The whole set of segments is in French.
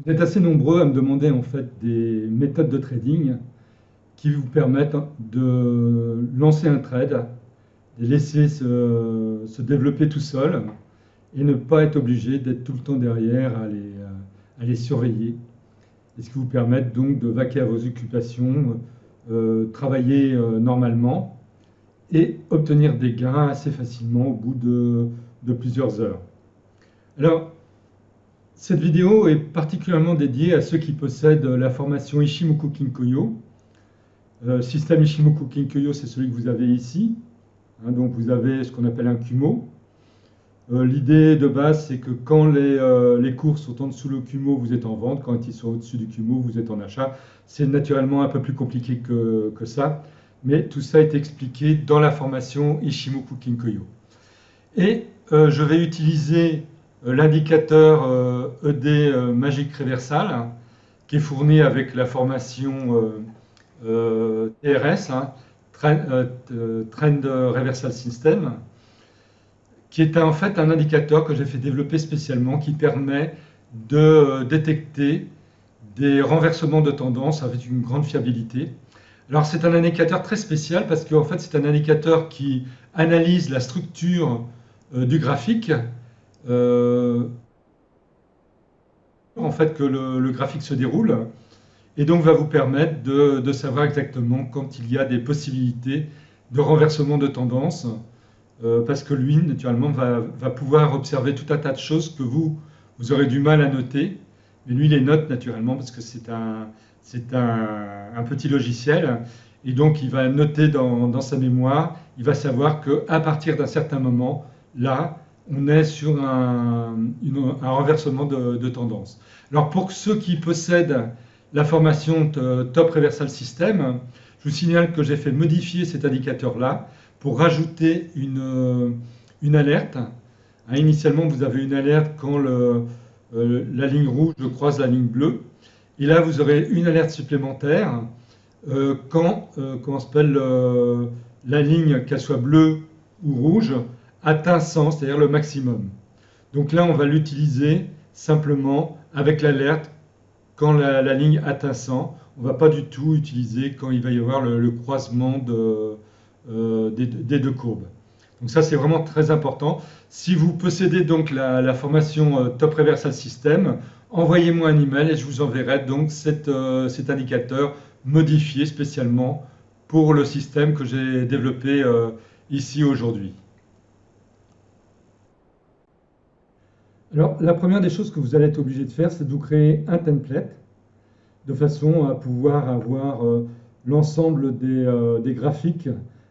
Vous êtes assez nombreux à me demander en fait des méthodes de trading qui vous permettent de lancer un trade, de laisser se développer tout seul et ne pas être obligé d'être tout le temps derrière à les surveiller. Et ce qui vous permettent donc de vaquer à vos occupations, travailler normalement et obtenir des gains assez facilement au bout de plusieurs heures. Alors, cette vidéo est particulièrement dédiée à ceux qui possèdent la formation Ichimoku Kinkoyo. Système Ichimoku Kinkoyo, c'est celui que vous avez ici. Donc vous avez ce qu'on appelle un Kumo. L'idée de base, c'est que quand les cours sont en dessous le Kumo, vous êtes en vente. Quand ils sont au-dessus du Kumo, vous êtes en achat. C'est naturellement un peu plus compliqué que ça. Mais tout ça est expliqué dans la formation Ichimoku Kinkoyo. Et je vais utiliser l'indicateur ED Magic Reversal, qui est fourni avec la formation TRS, Trend Reversal System, qui est en fait un indicateur que j'ai fait développer spécialement, qui permet de détecter des renversements de tendance avec une grande fiabilité. Alors c'est un indicateur très spécial parce qu'en fait c'est un indicateur qui analyse la structure du graphique, euh, en fait que le graphique se déroule, et donc va vous permettre de savoir exactement quand il y a des possibilités de renversement de tendance, parce que lui, naturellement, va pouvoir observer tout un tas de choses que vous aurez du mal à noter, mais lui, il les note naturellement parce que c'est un petit logiciel, et donc il va noter dans sa mémoire, il va savoir qu'à partir d'un certain moment, là, on est sur un renversement de tendance. Alors pour ceux qui possèdent la formation Top Reversal System, je vous signale que j'ai fait modifier cet indicateur-là pour rajouter une alerte. Initialement, vous avez une alerte quand la ligne rouge croise la ligne bleue. Et là, vous aurez une alerte supplémentaire quand comment s'appelle, la ligne, qu'elle soit bleue ou rouge, atteint 100, c'est-à-dire le maximum. Donc là, on va l'utiliser simplement avec l'alerte quand la ligne atteint 100. On ne va pas du tout utiliser quand il va y avoir le croisement des deux courbes. Donc ça, c'est vraiment très important. Si vous possédez donc la formation Top Reversal System, envoyez-moi un email et je vous enverrai donc cet indicateur modifié spécialement pour le système que j'ai développé ici aujourd'hui. Alors, la première des choses que vous allez être obligé de faire, c'est de vous créer un template de façon à pouvoir avoir l'ensemble des graphiques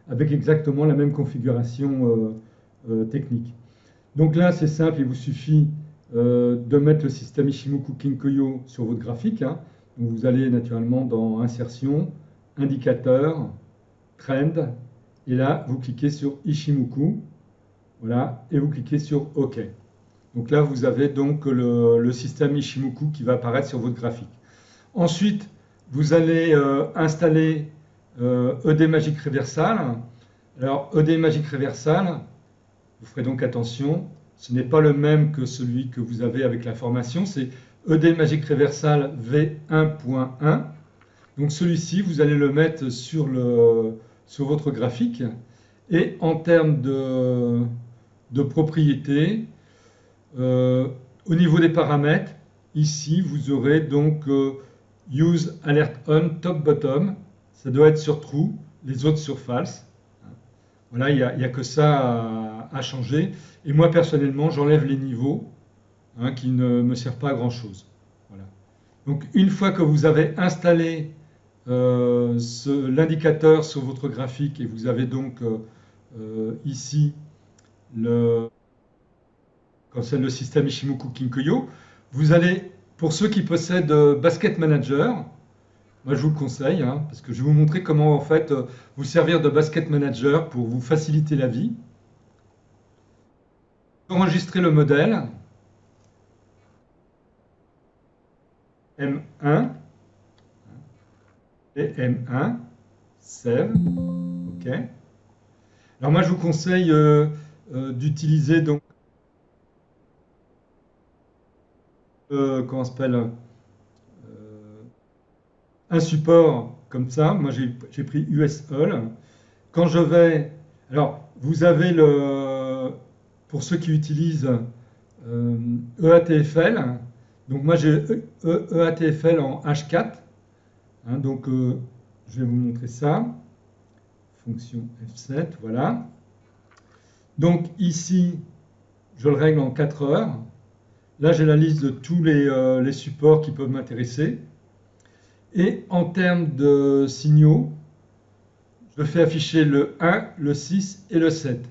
avec exactement la même configuration technique. Donc là, c'est simple, il vous suffit de mettre le système Ichimoku Kinkoyo sur votre graphique. Donc vous allez naturellement dans Insertion, Indicateur, Trend, et là, vous cliquez sur Ichimoku, voilà, et vous cliquez sur OK. Donc là, vous avez donc le système Ichimoku qui va apparaître sur votre graphique. Ensuite, vous allez installer ED Magic Reversal. Alors, ED Magic Reversal, vous ferez donc attention, ce n'est pas le même que celui que vous avez avec la formation, c'est ED Magic Reversal V1.1. Donc celui-ci, vous allez le mettre sur votre graphique. Et en termes de propriétés, au niveau des paramètres, ici, vous aurez donc Use Alert On Top Bottom. Ça doit être sur True, les autres sur False. Voilà, il n'y a que ça à changer. Et moi, personnellement, j'enlève les niveaux qui ne me servent pas à grand-chose. Voilà. Donc, une fois que vous avez installé l'indicateur sur votre graphique et vous avez donc ici quand c'est le système Ichimoku Kinkoyo, vous allez, pour ceux qui possèdent Basket Manager, moi je vous le conseille, parce que je vais vous montrer comment en fait vous servir de Basket Manager pour vous faciliter la vie. Enregistrez le modèle M1 et M1, Save, OK. Alors moi je vous conseille d'utiliser donc comment s'appelle un support comme ça. Moi, j'ai pris USHOL. Quand je vais... Alors, vous avez pour ceux qui utilisent EATFL, donc moi j'ai EATFL en H4. Hein, donc, je vais vous montrer ça. Fonction F7, voilà. Donc ici, je le règle en 4 heures. Là, j'ai la liste de tous les supports qui peuvent m'intéresser. Et en termes de signaux, je fais afficher le 1, le 6 et le 7.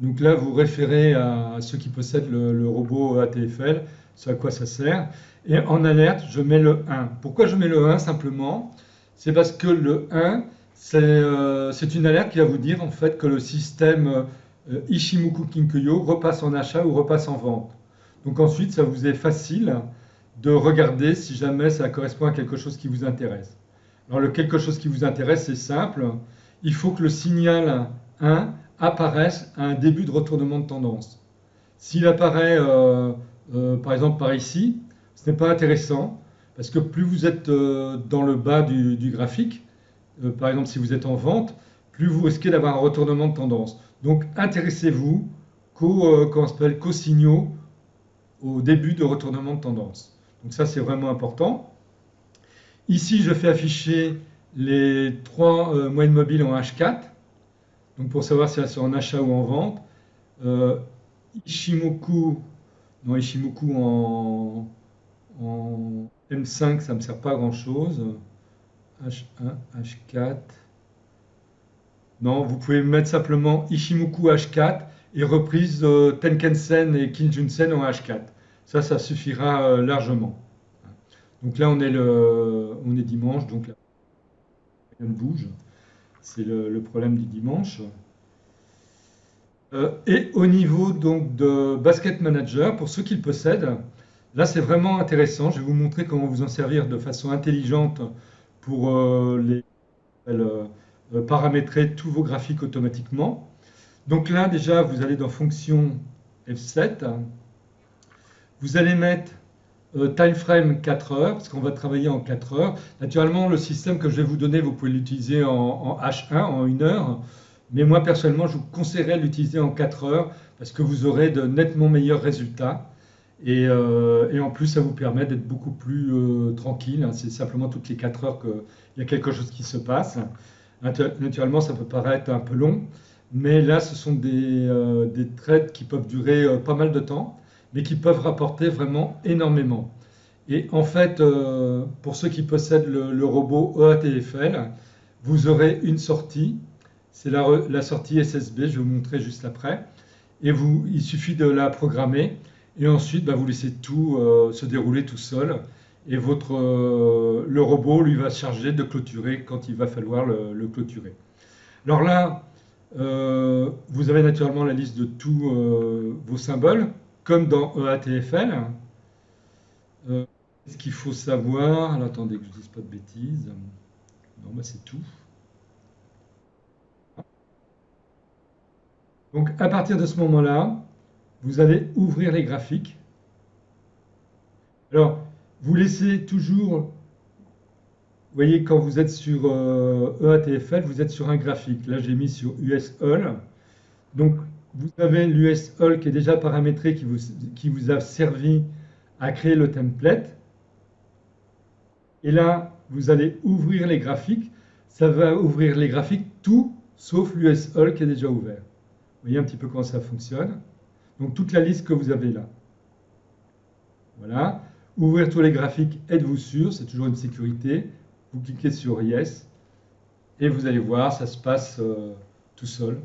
Donc là, vous référez à ceux qui possèdent le robot ATFL, ce à quoi ça sert. Et en alerte, je mets le 1. Pourquoi je mets le 1 simplement? C'est parce que le 1, c'est une alerte qui va vous dire en fait que le système Ichimoku Kinkuyo repasse en achat ou repasse en vente. Donc ensuite, ça vous est facile de regarder si jamais ça correspond à quelque chose qui vous intéresse. Alors le quelque chose qui vous intéresse, c'est simple. Il faut que le signal 1 apparaisse à un début de retournement de tendance. S'il apparaît par exemple par ici, ce n'est pas intéressant parce que plus vous êtes dans le bas du graphique, par exemple si vous êtes en vente, plus vous risquez d'avoir un retournement de tendance. Donc intéressez-vous qu'aux signaux au début de retournement de tendance. Donc ça c'est vraiment important. Ici je fais afficher les 3 moyennes mobiles en H4, donc pour savoir si elles sont en achat ou en vente. Ichimoku en M5 ça ne me sert pas à grand chose. H1, H4. Non, vous pouvez mettre simplement Ichimoku H4 et reprise Tenken-sen et Kijun-sen en H4. Ça suffira largement. Donc là, on est dimanche, donc là, rien ne bouge. C'est le problème du dimanche. Et au niveau donc de Basket Manager, pour ceux qui le possèdent, là c'est vraiment intéressant. Je vais vous montrer comment vous en servir de façon intelligente pour paramétrer tous vos graphiques automatiquement. Donc là déjà vous allez dans fonction F7, vous allez mettre time frame 4 heures, parce qu'on va travailler en 4 heures. Naturellement le système que je vais vous donner, vous pouvez l'utiliser en H1, en 1 heure, mais moi personnellement je vous conseillerais de l'utiliser en 4 heures, parce que vous aurez de nettement meilleurs résultats. Et en plus, ça vous permet d'être beaucoup plus tranquille. Hein. C'est simplement toutes les 4 heures qu'il y a quelque chose qui se passe. Naturellement, ça peut paraître un peu long, mais là, ce sont des trades qui peuvent durer pas mal de temps, mais qui peuvent rapporter vraiment énormément. Et en fait, pour ceux qui possèdent le robot EATFL, vous aurez une sortie. C'est la sortie SSB, je vais vous montrer juste après. Et il suffit de la programmer. Et ensuite, vous laissez tout se dérouler tout seul. Et le robot, lui, va se charger de clôturer quand il va falloir le clôturer. Alors là, vous avez naturellement la liste de tous vos symboles, comme dans EATFL. Qu'est-ce qu'il faut savoir? Alors, attendez que je ne dise pas de bêtises. Non, c'est tout. Donc, à partir de ce moment-là, vous allez ouvrir les graphiques. Alors, vous laissez toujours, vous voyez, quand vous êtes sur EATFL, vous êtes sur un graphique. Là, j'ai mis sur USHOL. Donc, vous avez l'USHOL qui est déjà paramétré, qui vous a servi à créer le template. Et là, vous allez ouvrir les graphiques. Ça va ouvrir les graphiques tout sauf l'USHOL qui est déjà ouvert. Vous voyez un petit peu comment ça fonctionne. Donc, toute la liste que vous avez là. Voilà. Ouvrir tous les graphiques, êtes-vous sûr? C'est toujours une sécurité. Vous cliquez sur Yes. Et vous allez voir, ça se passe tout seul.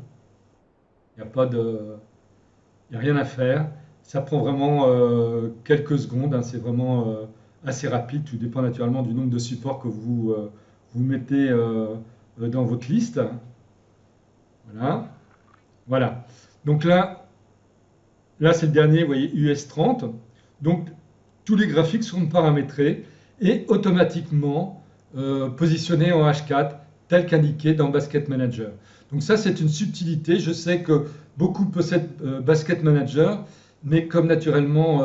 Il n'y a rien à faire. Ça prend vraiment quelques secondes. Hein. C'est vraiment assez rapide. Tout dépend naturellement du nombre de supports que vous mettez dans votre liste. Voilà. Voilà. Donc là c'est le dernier, vous voyez, US30. Donc, tous les graphiques sont paramétrés et automatiquement positionnés en H4, tel qu'indiqué dans Basket Manager. Donc ça, c'est une subtilité. Je sais que beaucoup possèdent Basket Manager, mais comme naturellement,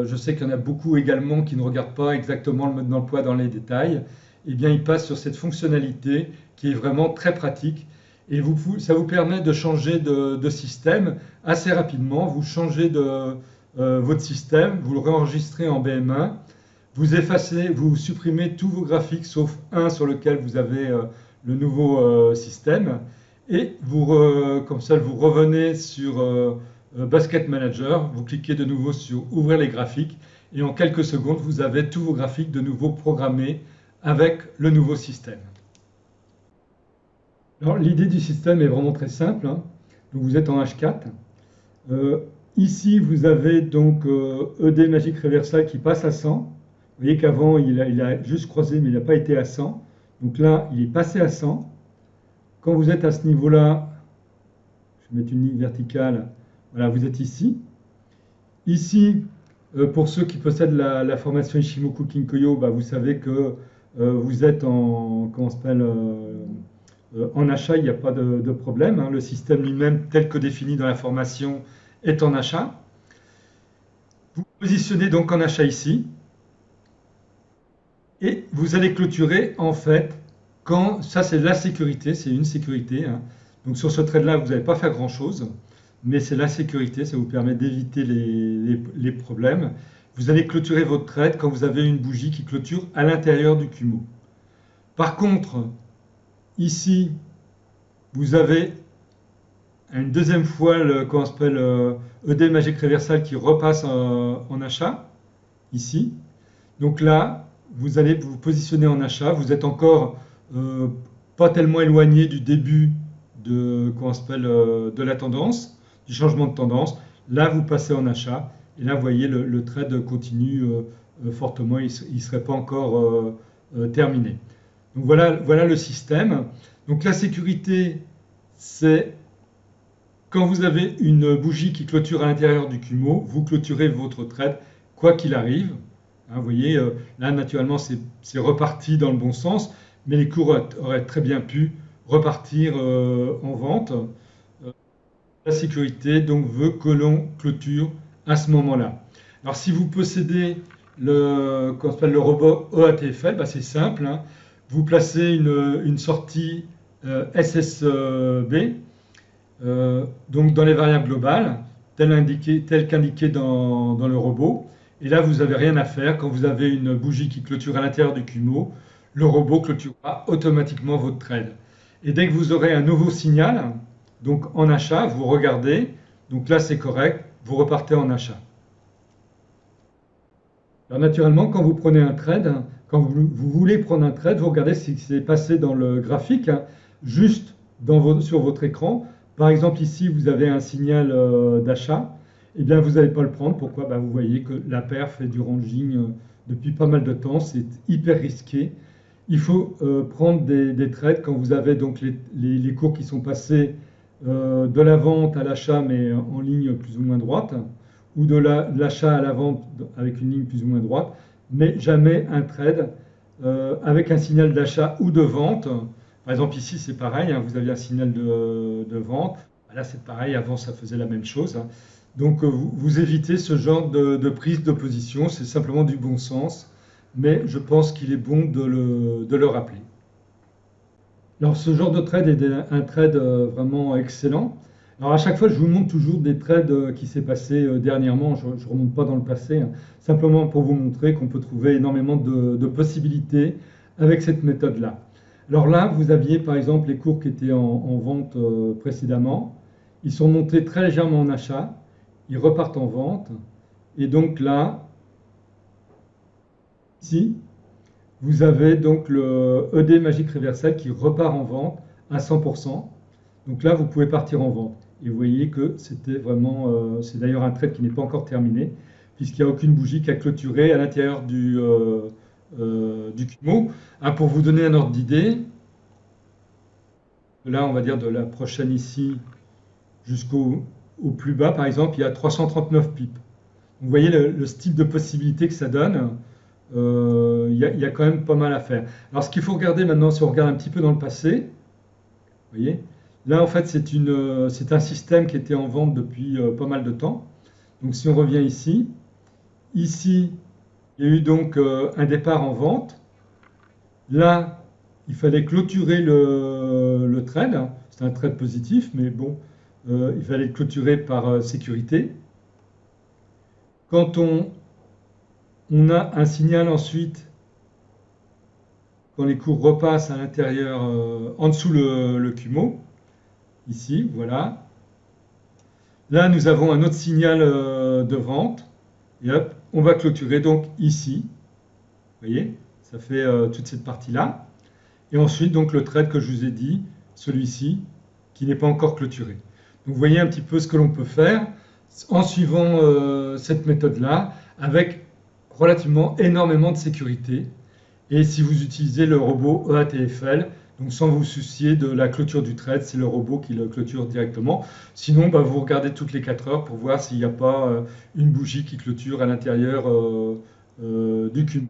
je sais qu'il y en a beaucoup également qui ne regardent pas exactement le mode d'emploi dans les détails. eh bien, il passe sur cette fonctionnalité qui est vraiment très pratique. Et ça vous permet de changer de système assez rapidement. Vous changez votre système, vous le réenregistrez en BM1, vous effacez, vous supprimez tous vos graphiques sauf un sur lequel vous avez le nouveau système. Et comme ça, vous revenez sur Basket Manager, vous cliquez de nouveau sur Ouvrir les graphiques et en quelques secondes, vous avez tous vos graphiques de nouveau programmés avec le nouveau système. Alors, l'idée du système est vraiment très simple, hein. Donc, vous êtes en H4. Ici, vous avez donc ED Magic Reversal qui passe à 100. Vous voyez qu'avant, il a juste croisé, mais il n'a pas été à 100. Donc là, il est passé à 100. Quand vous êtes à ce niveau-là, je vais mettre une ligne verticale, voilà, vous êtes ici. Ici, pour ceux qui possèdent la formation Ishimoku Kinkoyo, bah, vous savez que vous êtes en achat, il n'y a pas de problème, hein. Le système lui-même, tel que défini dans la formation, est en achat. Vous positionnez donc en achat ici. Et vous allez clôturer, en fait, ça c'est la sécurité, c'est une sécurité, hein. Donc sur ce trade-là, vous n'allez pas faire grand-chose, mais c'est la sécurité, ça vous permet d'éviter les problèmes. Vous allez clôturer votre trade quand vous avez une bougie qui clôture à l'intérieur du Kumo. Par contre, ici, vous avez une deuxième fois le ED Magic Reversal qui repasse en achat, ici. Donc là, vous allez vous positionner en achat. Vous êtes encore pas tellement éloigné du début de la tendance, du changement de tendance. Là, vous passez en achat. Et là, vous voyez, le trade continue fortement. Il ne serait pas encore terminé. Donc voilà le système. Donc la sécurité, c'est quand vous avez une bougie qui clôture à l'intérieur du Kumo, vous clôturez votre trade quoi qu'il arrive. Hein, vous voyez, là naturellement c'est reparti dans le bon sens, mais les cours auraient très bien pu repartir en vente. La sécurité donc veut que l'on clôture à ce moment-là. Alors si vous possédez le robot OATFL, bah, c'est simple, hein. Vous placez une sortie SSB donc dans les variables globales, tel qu'indiqué dans le robot. Et là, vous n'avez rien à faire. Quand vous avez une bougie qui clôture à l'intérieur du Kumo, le robot clôturera automatiquement votre trade. Et dès que vous aurez un nouveau signal, donc en achat, vous regardez. Donc là, c'est correct. Vous repartez en achat. Alors naturellement, quand vous prenez un trade, quand vous voulez prendre un trade, vous regardez ce qui s'est passé dans le graphique, hein, juste sur votre écran. Par exemple, ici, vous avez un signal d'achat. Eh bien, vous n'allez pas le prendre. Pourquoi? Bah, vous voyez que la paire fait du ranging depuis pas mal de temps. C'est hyper risqué. Il faut prendre des trades quand vous avez donc les cours qui sont passés de la vente à l'achat, mais en ligne plus ou moins droite, ou de l'achat à la vente avec une ligne plus ou moins droite, mais jamais un trade avec un signal d'achat ou de vente. Par exemple, ici, c'est pareil, hein, vous aviez un signal de vente. Là, c'est pareil, avant, ça faisait la même chose, hein. Donc, vous évitez ce genre de prise de position. C'est simplement du bon sens, mais je pense qu'il est bon de le rappeler. Alors, ce genre de trade est un trade vraiment excellent. Alors, à chaque fois, je vous montre toujours des trades qui s'est passé dernièrement. Je ne remonte pas dans le passé, hein, simplement pour vous montrer qu'on peut trouver énormément de possibilités avec cette méthode-là. Alors là, vous aviez par exemple les cours qui étaient en vente précédemment. Ils sont montés très légèrement en achat. Ils repartent en vente. Et donc là, ici, vous avez donc le ED Magic Reversal qui repart en vente à 100%. Donc là, vous pouvez partir en vente. Et vous voyez que c'était vraiment, c'est d'ailleurs un trade qui n'est pas encore terminé, puisqu'il n'y a aucune bougie qui a clôturé à l'intérieur du Kumo. Hein, pour vous donner un ordre d'idée, là, on va dire de la prochaine ici jusqu'au plus bas, par exemple, il y a 339 pips. Vous voyez le style de possibilité que ça donne. Il y a quand même pas mal à faire. Alors, ce qu'il faut regarder maintenant, si on regarde un petit peu dans le passé, vous voyez, là, en fait, c'est un système qui était en vente depuis pas mal de temps. Donc, si on revient ici, il y a eu donc un départ en vente. Là, il fallait clôturer le trade. C'est un trade positif, mais bon, il fallait le clôturer par sécurité. Quand on a un signal ensuite, quand les cours repassent à l'intérieur, en dessous le CUMO, ici, voilà. Là, nous avons un autre signal de vente. Et hop, on va clôturer donc ici. Vous voyez, ça fait toute cette partie-là. Et ensuite, donc le trade que je vous ai dit, celui-ci, qui n'est pas encore clôturé. Donc vous voyez un petit peu ce que l'on peut faire en suivant cette méthode-là, avec relativement énormément de sécurité. Et si vous utilisez le robot EATFL, donc sans vous soucier de la clôture du trade, c'est le robot qui le clôture directement. Sinon, vous regardez toutes les 4 heures pour voir s'il n'y a pas une bougie qui clôture à l'intérieur du cube.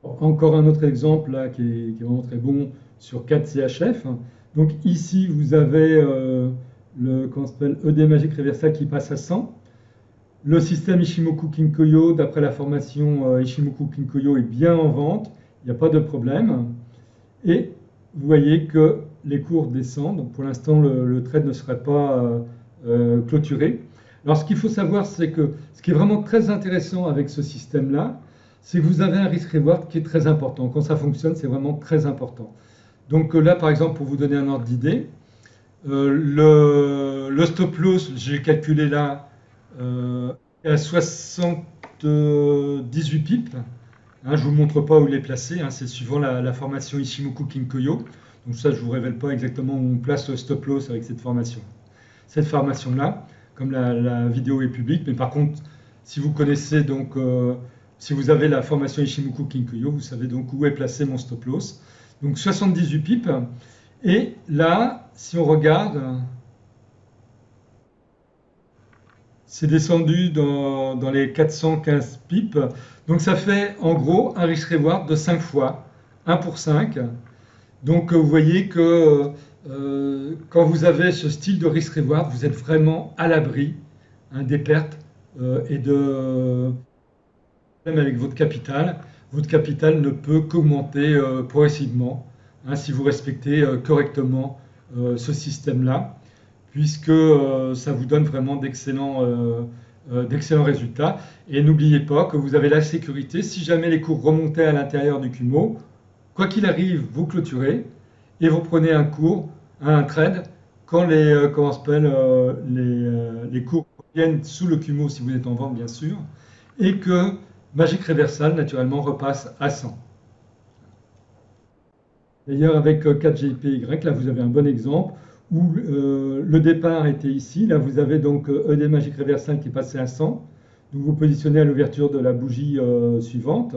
Encore un autre exemple là, qui est vraiment très bon sur 4 CHF. Donc ici, vous avez le ED Magic Reversal qui passe à 100. Le système Ishimoku Kinkoyo, d'après la formation Ishimoku Kinkoyo, est bien en vente. Il n'y a pas de problème. Et vous voyez que les cours descendent. Donc pour l'instant, le trade ne serait pas clôturé. Alors ce qu'il faut savoir, c'est que ce qui est vraiment très intéressant avec ce système-là, c'est que vous avez un risk-reward qui est très important. Quand ça fonctionne, c'est vraiment très important. Donc là, par exemple, pour vous donner un ordre d'idée, le stop loss, j'ai calculé là, à 78 pips. Je ne vous montre pas où il est placé, c'est suivant la formation Ishimoku Kinkoyo. Donc ça, je ne vous révèle pas exactement où on place le stop loss avec cette formation. Cette formation-là, comme la vidéo est publique, mais par contre, si vous connaissez donc, si vous avez la formation Ishimoku Kinkoyo, vous savez donc où est placé mon stop loss. Donc 78 pips. Et là, si on regarde, c'est descendu dans les 415 pips. Donc ça fait en gros un risk reward de 5 fois, 1 pour 5. Donc vous voyez que quand vous avez ce style de risk reward, vous êtes vraiment à l'abri des pertes et de même avec votre capital. Votre capital ne peut qu'augmenter progressivement si vous respectez correctement ce système-là, puisque ça vous donne vraiment d'excellents résultats. Et n'oubliez pas que vous avez la sécurité, si jamais les cours remontaient à l'intérieur du CUMO, quoi qu'il arrive, vous clôturez et vous prenez un cours, un trade, quand les cours viennent sous le CUMO, si vous êtes en vente bien sûr, et que Magic Reversal, naturellement, repasse à 100. D'ailleurs, avec 4GPY, là, vous avez un bon exemple où le départ était ici. Là, vous avez donc ED Magic Reversal qui est passé à 100. Donc, vous positionnez à l'ouverture de la bougie suivante.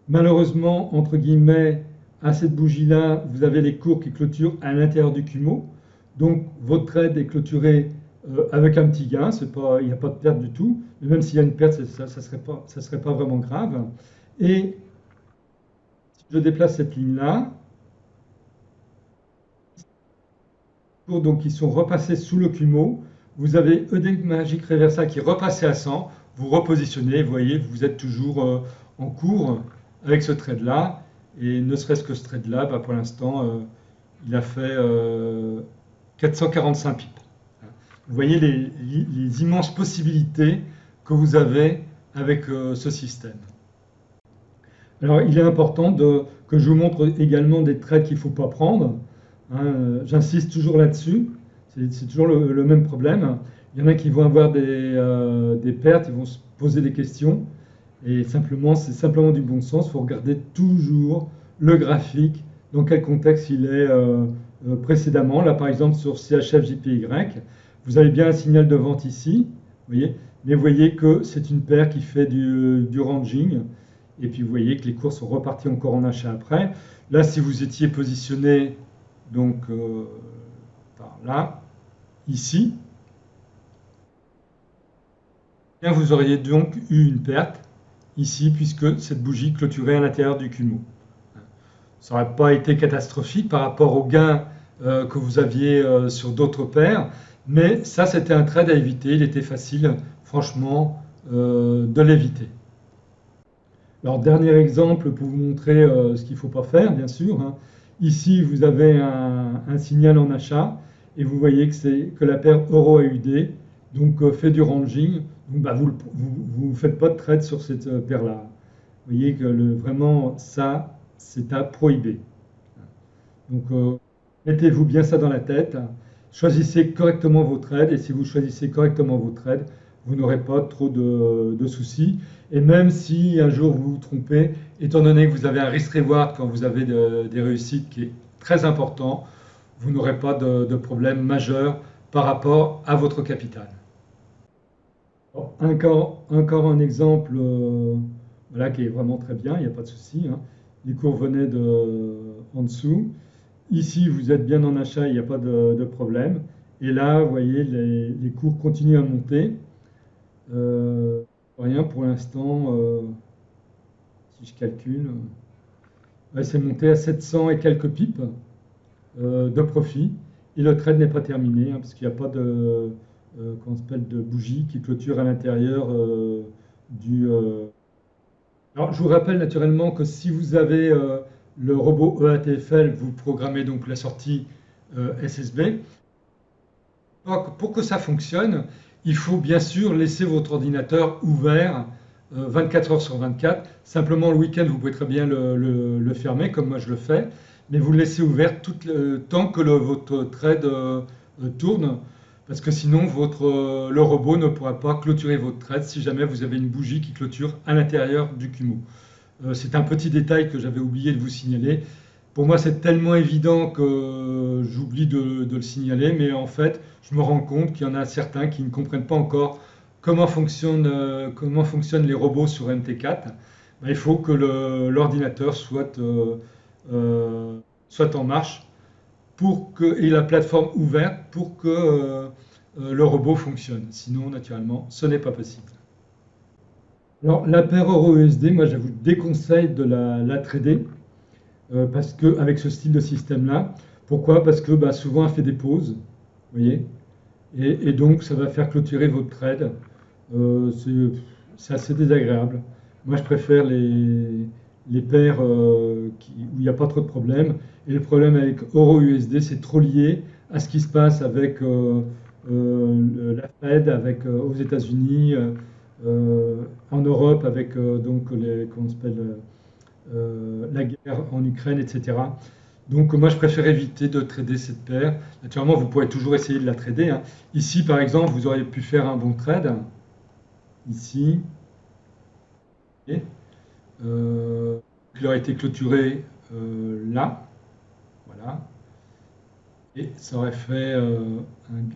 Malheureusement, entre guillemets, à cette bougie-là, vous avez les cours qui clôturent à l'intérieur du CUMO. Donc, votre trade est clôturé avec un petit gain, il n'y a pas de perte du tout, mais même s'il y a une perte, ça ne serait pas vraiment grave. Et si je déplace cette ligne-là, donc ils sont repassés sous le CUMO, vous avez ED Magic Reversal qui est repassé à 100, vous repositionnez, vous voyez, vous êtes toujours en cours avec ce trade-là, et ne serait-ce que ce trade-là, pour l'instant, il a fait 445 pips. Vous voyez les immenses possibilités que vous avez avec ce système. Alors, il est important que je vous montre également des trades qu'il ne faut pas prendre. J'insiste toujours là-dessus. C'est toujours le même problème. Il y en a qui vont avoir des pertes, ils vont se poser des questions. Et c'est simplement du bon sens. Il faut regarder toujours le graphique, dans quel contexte il est précédemment. Là, par exemple, sur CHF-JPY, vous avez bien un signal de vente ici, vous voyez, mais vous voyez que c'est une paire qui fait du ranging. Et puis vous voyez que les cours sont repartis encore en achat après. Là, si vous étiez positionné donc par là, ici, bien, vous auriez donc eu une perte ici, puisque cette bougie clôturait à l'intérieur du CUMO. Ça n'aurait pas été catastrophique par rapport aux gains que vous aviez sur d'autres paires, mais ça, c'était un trade à éviter. Il était facile, franchement, de l'éviter. Alors, dernier exemple pour vous montrer ce qu'il ne faut pas faire, bien sûr, hein. Ici, vous avez un signal en achat et vous voyez que c'est que la paire euro-AUD donc fait du ranging. Donc, bah, vous ne faites pas de trade sur cette paire-là. Vous voyez que vraiment, ça, c'est à prohiber. Donc, mettez-vous bien ça dans la tête. Choisissez correctement vos trades et si vous choisissez correctement vos trades, vous n'aurez pas trop de soucis. Et même si un jour vous vous trompez, étant donné que vous avez un risk-reward quand vous avez des réussites qui est très important, vous n'aurez pas de problème majeur par rapport à votre capital. Bon, encore un exemple voilà, qui est vraiment très bien, il n'y a pas de souci, hein. Les cours venaient en dessous. Ici, vous êtes bien en achat, il n'y a pas de problème. Et là, vous voyez, les cours continuent à monter. Euh, Rien pour l'instant, si je calcule, ouais, c'est monté à 700 et quelques pips de profit. Et le trade n'est pas terminé, hein, parce qu'il n'y a pas comment on s'appelle, de bougie qui clôture à l'intérieur du. Alors, je vous rappelle naturellement que si vous avez le robot EATFL, vous programmez donc la sortie SSB. Donc, pour que ça fonctionne, il faut bien sûr laisser votre ordinateur ouvert 24 heures sur 24. Simplement, le week-end, vous pouvez très bien le fermer, comme moi je le fais, mais vous le laissez ouvert tout le temps que votre trade tourne, parce que sinon, le robot ne pourra pas clôturer votre trade si jamais vous avez une bougie qui clôture à l'intérieur du Kumo. C'est un petit détail que j'avais oublié de vous signaler. Pour moi, c'est tellement évident que j'oublie de le signaler, mais en fait, je me rends compte qu'il y en a certains qui ne comprennent pas encore comment fonctionnent les robots sur MT4. Ben, il faut que l'ordinateur soit en marche et la plateforme ouverte pour que le robot fonctionne. Sinon, naturellement, ce n'est pas possible. Alors, la paire euro-USD, moi, je vous déconseille de la trader. Parce que avec ce style de système-là. Pourquoi? Parce que bah, souvent elle fait des pauses, vous voyez, et donc ça va faire clôturer votre trade. C'est assez désagréable. Moi, je préfère les paires où il n'y a pas trop de problèmes. Et le problème avec Euro-USD, c'est trop lié à ce qui se passe avec la Fed, aux États-Unis, en Europe, avec donc comment on s'appelle, la guerre en Ukraine, etc. Donc moi, je préfère éviter de trader cette paire. Naturellement, vous pourrez toujours essayer de la trader, hein. Ici, par exemple, vous auriez pu faire un bon trade. Ici. Et, il aurait été clôturé là. Voilà. Et ça aurait fait un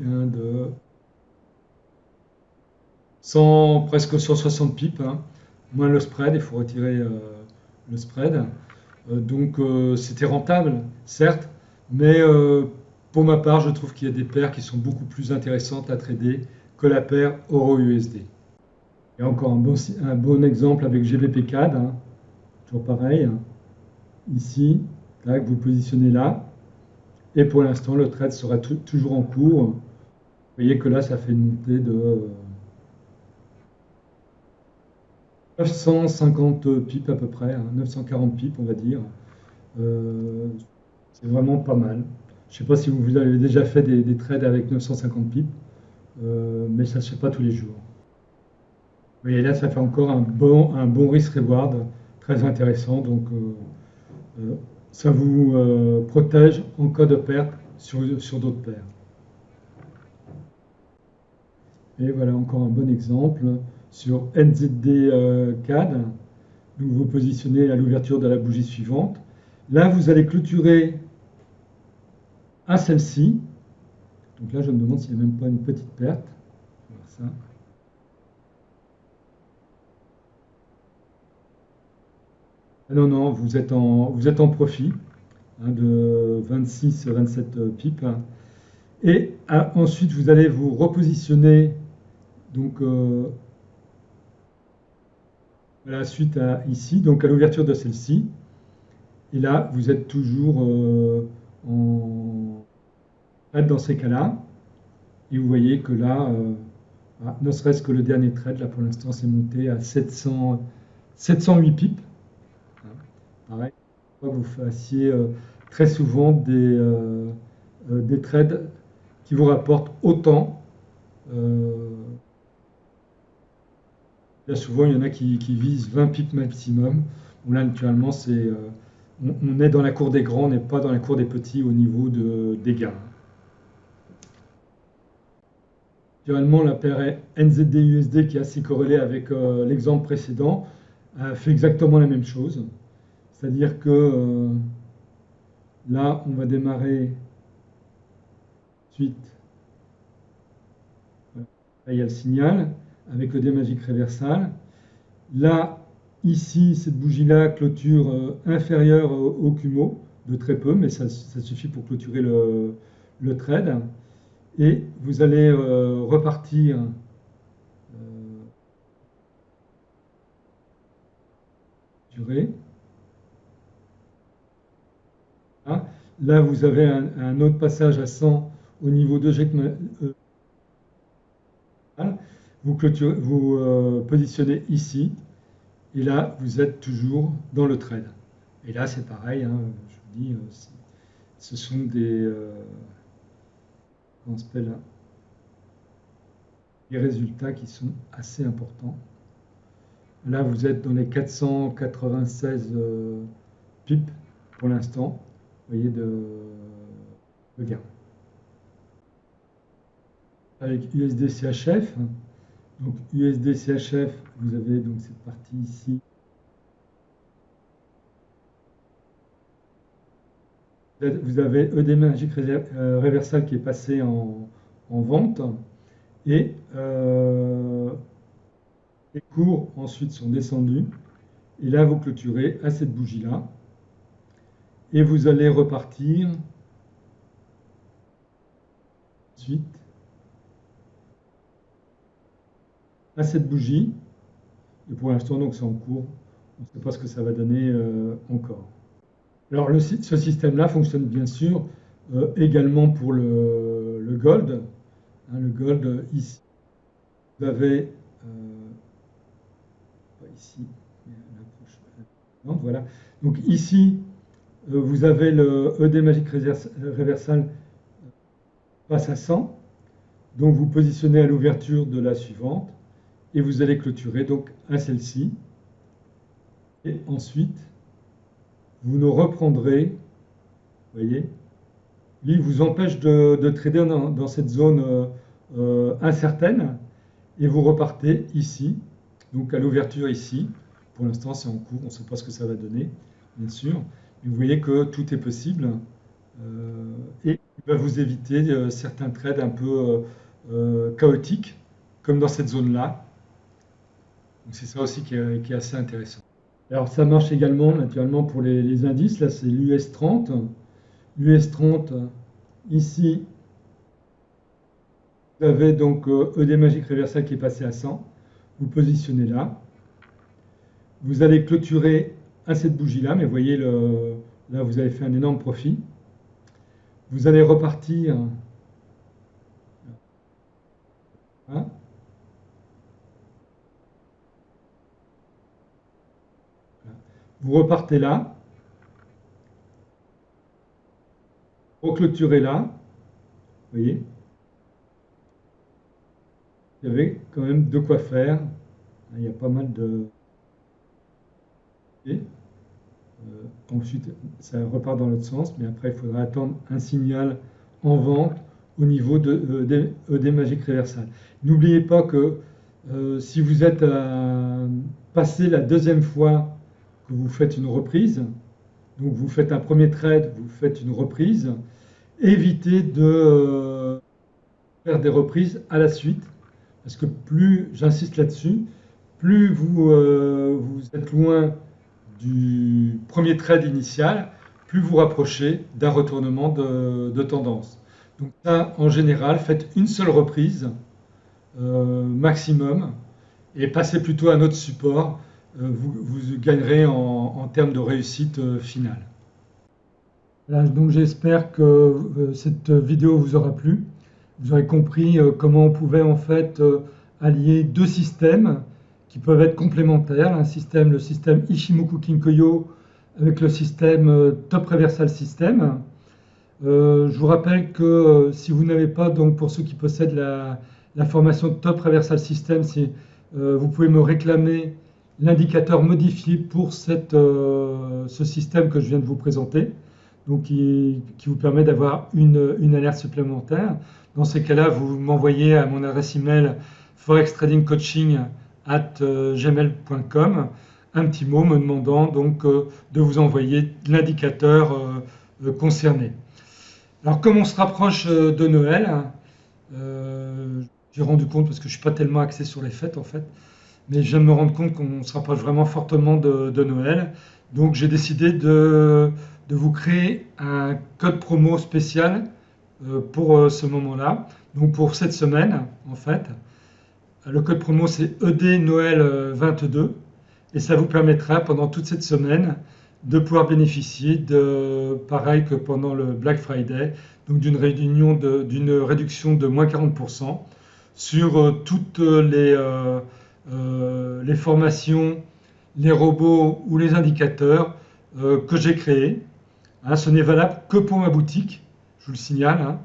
gain de presque 160 pips, hein, moins le spread. Il faut retirer le spread. Donc c'était rentable, certes, mais pour ma part, je trouve qu'il y a des paires qui sont beaucoup plus intéressantes à trader que la paire Euro-USD. Il y a encore un bon exemple avec GBP-CAD, hein, toujours pareil, hein. Ici, là, vous positionnez là, et pour l'instant, le trade sera toujours en cours. Vous voyez que là, ça fait une montée de 950 pips à peu près, hein, 940 pips, on va dire. Euh, c'est vraiment pas mal. Je ne sais pas si vous avez déjà fait des trades avec 950 pips, mais ça ne se fait pas tous les jours. Vous voyez là, ça fait encore un bon risk-reward très intéressant. Donc, ça vous protège en cas de perte sur d'autres paires. Et voilà encore un bon exemple sur NZD CAD. Donc, vous positionnez à l'ouverture de la bougie suivante. Là, vous allez clôturer à celle-ci. Donc là, je me demande s'il n'y a même pas une petite perte. Voilà ça. Ah non, non, vous êtes en profit, hein, de 26-27 pips. Et ensuite, vous allez vous repositionner donc, à la suite ici, donc à l'ouverture de celle-ci. Et là, vous êtes toujours dans ces cas-là. Et vous voyez que là, ne serait-ce que le dernier trade, là pour l'instant, c'est monté à 700. 708 pips. Pareil, il faut que vous fassiez très souvent des trades qui vous rapportent autant. Là, souvent, il y en a qui visent 20 pips maximum. Là, naturellement, on est dans la cour des grands, on n'est pas dans la cour des petits au niveau des gains. Naturellement, la paire NZD-USD, qui est assez corrélée avec l'exemple précédent, fait exactement la même chose. C'est-à-dire que là, on va démarrer suite. Là, il y a le signal avec le D-Magic Reversal. Là, ici, cette bougie-là clôture inférieure au Kumo, de très peu, mais ça suffit pour clôturer le trade. Et vous allez repartir durée. Là, vous avez un autre passage à 100 au niveau de vous positionnez ici, et là, vous êtes toujours dans le trade. Et là, c'est pareil, hein, je vous dis, ce sont des... comment on s'appelle, des résultats qui sont assez importants. Là, vous êtes dans les 496 pips pour l'instant, vous voyez, de gain. Avec USD-CHF, donc USD-CHF, vous avez donc cette partie ici. Vous avez ED-Magic Reversal qui est passé en vente, et les cours ensuite sont descendus, et là vous clôturez à cette bougie là, et vous allez repartir ensuite à cette bougie, et pour l'instant donc c'est en cours, on ne sait pas ce que ça va donner encore. Alors ce système là fonctionne bien sûr également pour le gold, hein, le gold ici vous avez pas ici, non, voilà, donc ici vous avez le ED-Magic Reversal passe à 100, donc vous positionnez à l'ouverture de la suivante et vous allez clôturer donc à celle-ci, et ensuite vous nous reprendrez, vous voyez, lui vous empêche de trader dans cette zone incertaine, et vous repartez ici, donc à l'ouverture ici. Pour l'instant c'est en cours, on ne sait pas ce que ça va donner, bien sûr, mais vous voyez que tout est possible, et il va vous éviter certains trades un peu chaotiques, comme dans cette zone-là. Donc c'est ça aussi qui est assez intéressant. Alors ça marche également naturellement pour les indices, là c'est l'US 30. L'US 30, ici, vous avez donc ED-Magic Reversal qui est passé à 100. Vous positionnez là. Vous allez clôturer à cette bougie-là, mais vous voyez, là vous avez fait un énorme profit. Vous allez repartir. Hein, vous repartez là. Reclôturez là. Vous voyez. Il y avait quand même de quoi faire. Il y a pas mal de... ensuite, ça repart dans l'autre sens, mais après, il faudra attendre un signal en vente au niveau de ED-Magic Reversal. N'oubliez pas que si vous êtes passé la deuxième fois que vous faites une reprise, donc vous faites un premier trade, vous faites une reprise, évitez de faire des reprises à la suite, parce que plus, j'insiste là-dessus, plus vous êtes loin du premier trade initial, plus vous rapprochez d'un retournement de tendance. Donc ça, en général, faites une seule reprise maximum, et passez plutôt à un autre support. Vous gagnerez en termes de réussite finale. Voilà, donc j'espère que cette vidéo vous aura plu. Vous aurez compris comment on pouvait en fait allier deux systèmes qui peuvent être complémentaires, le système Ishimoku Kinkoyo avec le système Top Reversal System. Je vous rappelle que si vous n'avez pas, donc pour ceux qui possèdent la formation Top Reversal System, vous pouvez me réclamer l'indicateur modifié pour ce système que je viens de vous présenter, donc qui vous permet d'avoir une alerte supplémentaire. Dans ces cas-là, vous m'envoyez à mon adresse email forextradingcoaching@gmail.com un petit mot me demandant donc de vous envoyer l'indicateur concerné. Alors comme on se rapproche de Noël, j'ai rendu compte, parce que je ne suis pas tellement axé sur les fêtes en fait, mais je viens de me rendre compte qu'on se rapproche vraiment fortement de Noël. Donc j'ai décidé de vous créer un code promo spécial pour ce moment-là, donc pour cette semaine en fait. Le code promo c'est ED Noël 22 et ça vous permettra pendant toute cette semaine de pouvoir bénéficier pareil que pendant le Black Friday, donc d'une réduction de moins 40% sur toutes les formations, les robots ou les indicateurs que j'ai créés. Ce n'est valable que pour ma boutique, je vous le signale.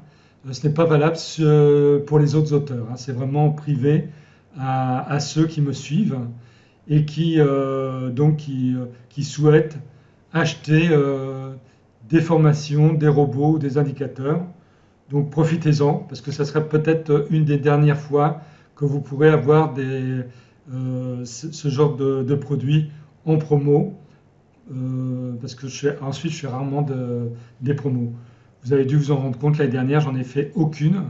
Ce n'est pas valable pour les autres auteurs. C'est vraiment privé à ceux qui me suivent et qui souhaitent acheter des formations, des robots ou des indicateurs. Donc profitez-en, parce que ça serait peut-être une des dernières fois que vous pourrez avoir ce genre de produits en promo, parce que ensuite je fais rarement des promos. Vous avez dû vous en rendre compte, l'année dernière, j'en ai fait aucune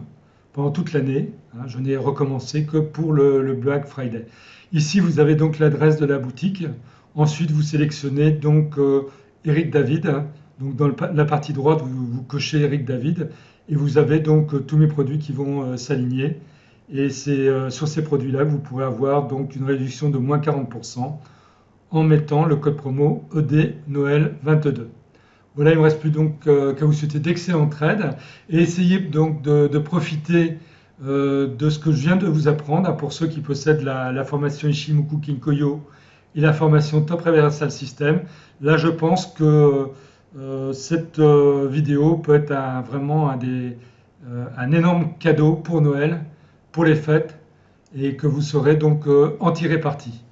pendant toute l'année. Je n'ai recommencé que pour le Black Friday. Ici, vous avez donc l'adresse de la boutique. Ensuite, vous sélectionnez donc Eric David. Donc dans la partie droite, vous cochez Eric David et vous avez donc tous mes produits qui vont s'aligner. Et c'est sur ces produits-là que vous pourrez avoir donc une réduction de moins 40% en mettant le code promo ED Noël 22. Voilà, il ne me reste plus donc qu'à vous souhaiter d'excellents trades et essayez donc de profiter de ce que je viens de vous apprendre pour ceux qui possèdent la formation Ishimoku Kinkoyo et la formation Top Reversal System. Là, je pense que cette vidéo peut être vraiment un énorme cadeau pour Noël, pour les fêtes, et que vous saurez donc en tirer parti.